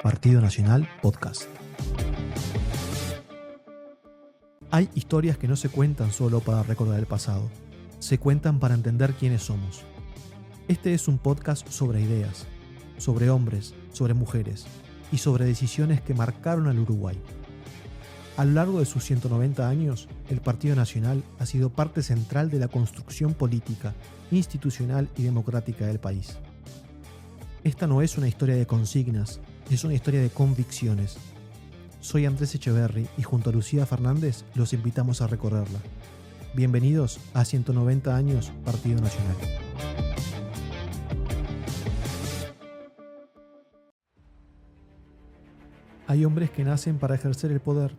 Partido Nacional Podcast. Hay historias que no se cuentan solo para recordar el pasado, se cuentan para entender quiénes somos. Este es un podcast sobre ideas, sobre hombres, sobre mujeres y sobre decisiones que marcaron al Uruguay. A lo largo de sus 190 años, el Partido Nacional ha sido parte central de la construcción política, institucional y democrática del país. Esta no es una historia de consignas, es una historia de convicciones. Soy Andrés Echeverry y junto a Lucía Fernández los invitamos a recorrerla. Bienvenidos a 190 años Partido Nacional. Hay hombres que nacen para ejercer el poder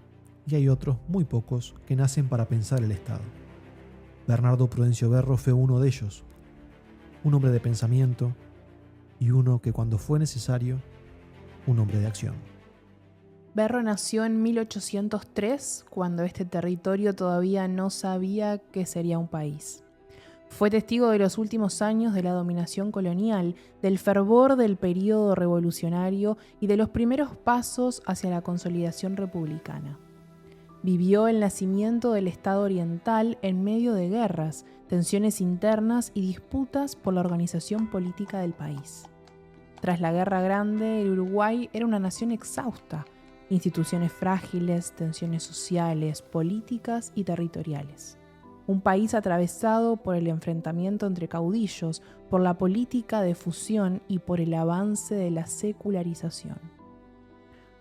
y hay otros, muy pocos, que nacen para pensar el Estado. Bernardo Prudencio Berro fue uno de ellos, un hombre de pensamiento y uno que cuando fue necesario, un hombre de acción. Berro nació en 1803, cuando este territorio todavía no sabía que sería un país. Fue testigo de los últimos años de la dominación colonial, del fervor del período revolucionario y de los primeros pasos hacia la consolidación republicana. Vivió el nacimiento del Estado oriental en medio de guerras, tensiones internas y disputas por la organización política del país. Tras la Guerra Grande, el Uruguay era una nación exhausta, instituciones frágiles, tensiones sociales, políticas y territoriales. Un país atravesado por el enfrentamiento entre caudillos, por la política de fusión y por el avance de la secularización.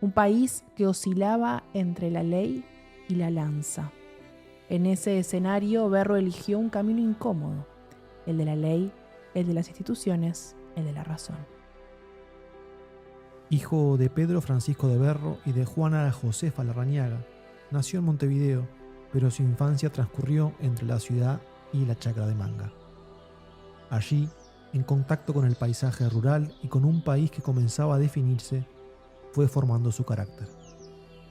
Un país que oscilaba entre la ley y la lanza. En ese escenario, Berro eligió un camino incómodo, el de la ley, el de las instituciones, el de la razón. Hijo de Pedro Francisco de Berro y de Juana Josefa Larrañaga, nació en Montevideo, pero su infancia transcurrió entre la ciudad y la chacra de Manga. Allí, en contacto con el paisaje rural y con un país que comenzaba a definirse, fue formando su carácter.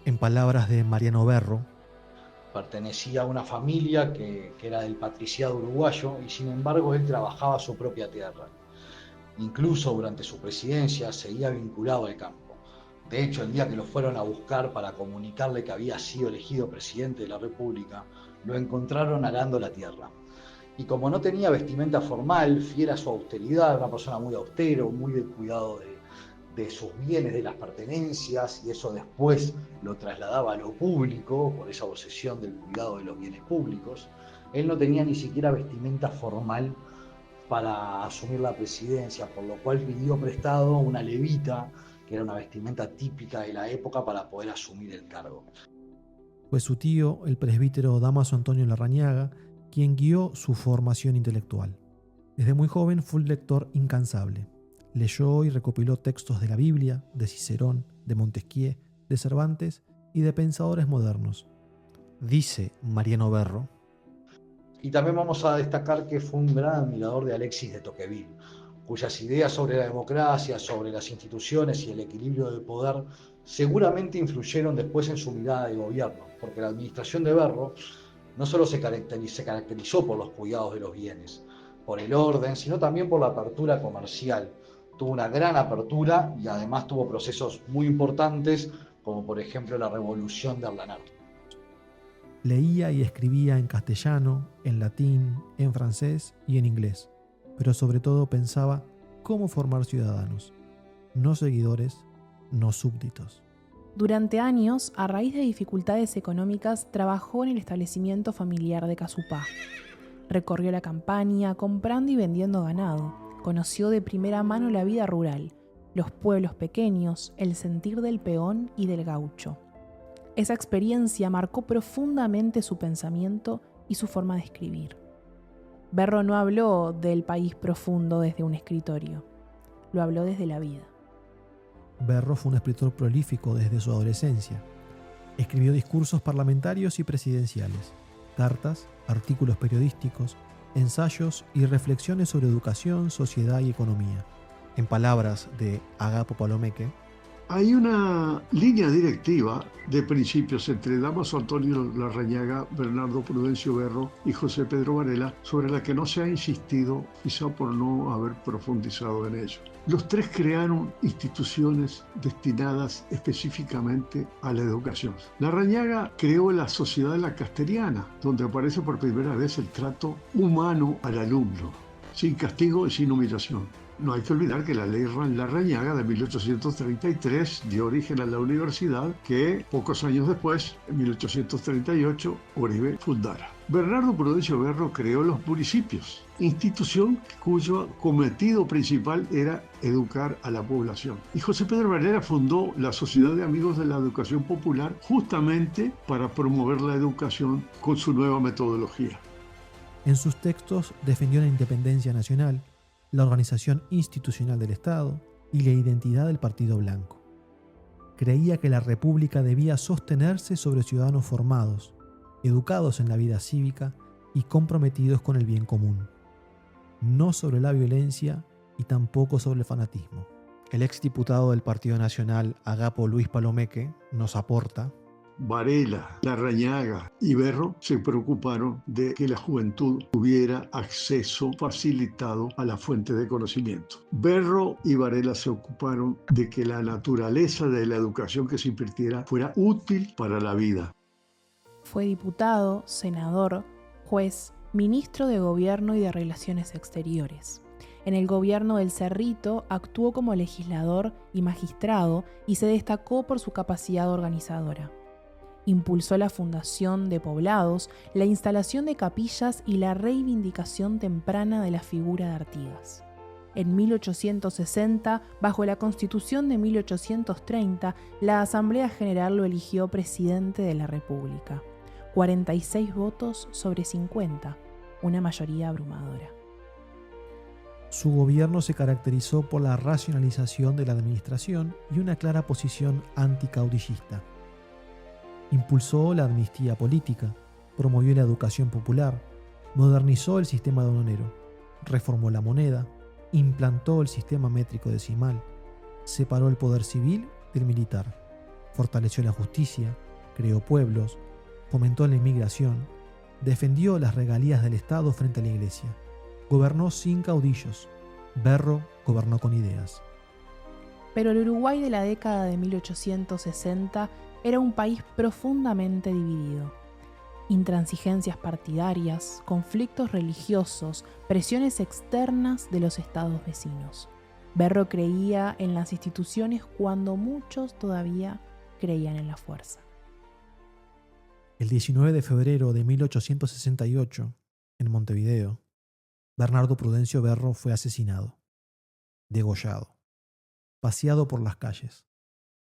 En palabras de Mariano Berro, pertenecía a una familia que era del patriciado uruguayo y sin embargo él trabajaba su propia tierra. Incluso durante su presidencia seguía vinculado al campo. De hecho, el día que lo fueron a buscar para comunicarle que había sido elegido presidente de la República, lo encontraron arando la tierra. Y como no tenía vestimenta formal, fiel a su austeridad, una persona muy austero, muy del cuidado de sus bienes, de las pertenencias, y eso después lo trasladaba a lo público, por esa obsesión del cuidado de los bienes públicos, él no tenía ni siquiera vestimenta formal para asumir la presidencia, por lo cual pidió prestado una levita, que era una vestimenta típica de la época, para poder asumir el cargo. Fue su tío, el presbítero Dámaso Antonio Larrañaga, quien guió su formación intelectual. Desde muy joven fue un lector incansable. Leyó y recopiló textos de la Biblia, de Cicerón, de Montesquieu, de Cervantes y de pensadores modernos. Dice Mariano Berro. Y también vamos a destacar que fue un gran admirador de Alexis de Tocqueville, cuyas ideas sobre la democracia, sobre las instituciones y el equilibrio del poder seguramente influyeron después en su mirada de gobierno, porque la administración de Berro no solo se caracterizó por los cuidados de los bienes, por el orden, sino también por la apertura comercial. Tuvo una gran apertura y además tuvo procesos muy importantes, como por ejemplo la Revolución de Arlanart. Leía y escribía en castellano, en latín, en francés y en inglés, pero sobre todo pensaba cómo formar ciudadanos, no seguidores, no súbditos. Durante años, a raíz de dificultades económicas, trabajó en el establecimiento familiar de Casupá. Recorrió la campaña comprando y vendiendo ganado. Conoció de primera mano la vida rural, los pueblos pequeños, el sentir del peón y del gaucho. Esa experiencia marcó profundamente su pensamiento y su forma de escribir. Berro no habló del país profundo desde un escritorio, lo habló desde la vida. Berro fue un escritor prolífico desde su adolescencia. Escribió discursos parlamentarios y presidenciales, cartas, artículos periodísticos, ensayos y reflexiones sobre educación, sociedad y economía. En palabras de Agapo Palomeque, Hay una línea directiva de principios entre Dámaso Antonio Larrañaga, Bernardo Prudencio Berro y José Pedro Varela, sobre la que no se ha insistido, quizá por no haber profundizado en ello. Los tres crearon instituciones destinadas específicamente a la educación. Larrañaga creó la Sociedad Lacasteriana, donde aparece por primera vez el trato humano al alumno, sin castigo y sin humillación. No hay que olvidar que la ley Larrañaga de 1833 dio origen a la universidad que pocos años después, en 1838, Uribe fundara. Bernardo Prudencio Berro creó los municipios, institución cuyo cometido principal era educar a la población. Y José Pedro Varela fundó la Sociedad de Amigos de la Educación Popular justamente para promover la educación con su nueva metodología. En sus textos defendió la independencia nacional, la organización institucional del Estado y la identidad del Partido Blanco. Creía que la República debía sostenerse sobre ciudadanos formados, educados en la vida cívica y comprometidos con el bien común, no sobre la violencia y tampoco sobre el fanatismo. El exdiputado del Partido Nacional, Agapo Luis Palomeque, nos aporta: Varela, Larrañaga y Berro se preocuparon de que la juventud tuviera acceso facilitado a la fuente de conocimiento. Berro y Varela se ocuparon de que la naturaleza de la educación que se impartiera fuera útil para la vida. Fue diputado, senador, juez, ministro de Gobierno y de Relaciones Exteriores. En el gobierno del Cerrito actuó como legislador y magistrado y se destacó por su capacidad organizadora. Impulsó la fundación de poblados, la instalación de capillas y la reivindicación temprana de la figura de Artigas. En 1860, bajo la Constitución de 1830, la Asamblea General lo eligió presidente de la República. 46 votos sobre 50, una mayoría abrumadora. Su gobierno se caracterizó por la racionalización de la administración y una clara posición anticaudillista. Impulsó la amnistía política, promovió la educación popular, modernizó el sistema aduanero, reformó la moneda, implantó el sistema métrico decimal, separó el poder civil del militar, fortaleció la justicia, creó pueblos, fomentó la inmigración, defendió las regalías del Estado frente a la Iglesia, gobernó sin caudillos. Berro gobernó con ideas. Pero el Uruguay de la década de 1860 era un país profundamente dividido. Intransigencias partidarias, conflictos religiosos, presiones externas de los estados vecinos. Berro creía en las instituciones cuando muchos todavía creían en la fuerza. El 19 de febrero de 1868, en Montevideo, Bernardo Prudencio Berro fue asesinado, degollado, paseado por las calles,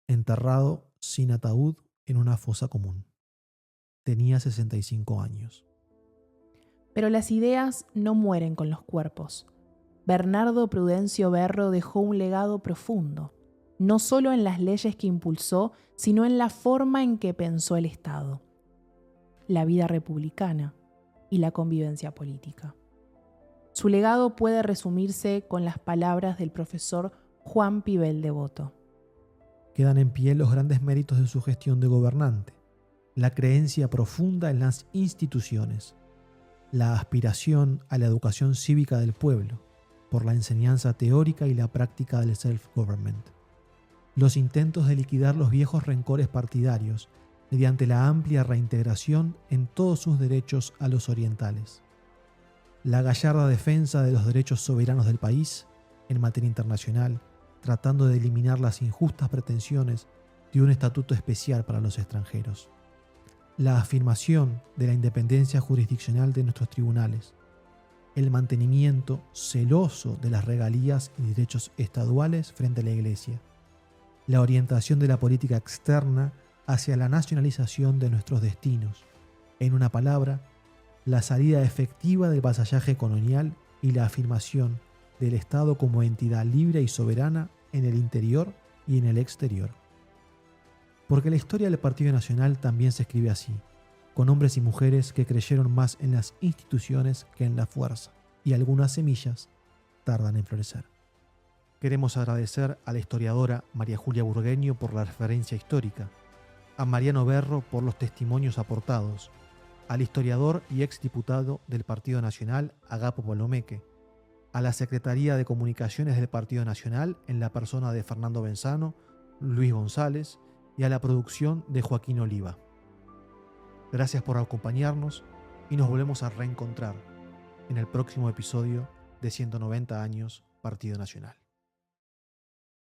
enterrado sin ataúd en una fosa común. Tenía 65 años. Pero las ideas no mueren con los cuerpos. Bernardo Prudencio Berro dejó un legado profundo, no solo en las leyes que impulsó, sino en la forma en que pensó el Estado, la vida republicana y la convivencia política. Su legado puede resumirse con las palabras del profesor Juan Pibel Devoto. Quedan en pie los grandes méritos de su gestión de gobernante, la creencia profunda en las instituciones, la aspiración a la educación cívica del pueblo, por la enseñanza teórica y la práctica del self-government, los intentos de liquidar los viejos rencores partidarios mediante la amplia reintegración en todos sus derechos a los orientales, la gallarda defensa de los derechos soberanos del país en materia internacional, tratando de eliminar las injustas pretensiones de un estatuto especial para los extranjeros, la afirmación de la independencia jurisdiccional de nuestros tribunales, el mantenimiento celoso de las regalías y derechos estaduales frente a la Iglesia, la orientación de la política externa hacia la nacionalización de nuestros destinos, en una palabra, la salida efectiva del vasallaje colonial y la afirmación del Estado como entidad libre y soberana en el interior y en el exterior. Porque la historia del Partido Nacional también se escribe así, con hombres y mujeres que creyeron más en las instituciones que en la fuerza, y algunas semillas tardan en florecer. Queremos agradecer a la historiadora María Julia Burgueño por la referencia histórica, a Mariano Berro por los testimonios aportados, al historiador y exdiputado del Partido Nacional Agapo Palomeque, a la Secretaría de Comunicaciones del Partido Nacional en la persona de Fernando Benzano, Luis González y a la producción de Joaquín Oliva. Gracias por acompañarnos y nos volvemos a reencontrar en el próximo episodio de 190 años Partido Nacional.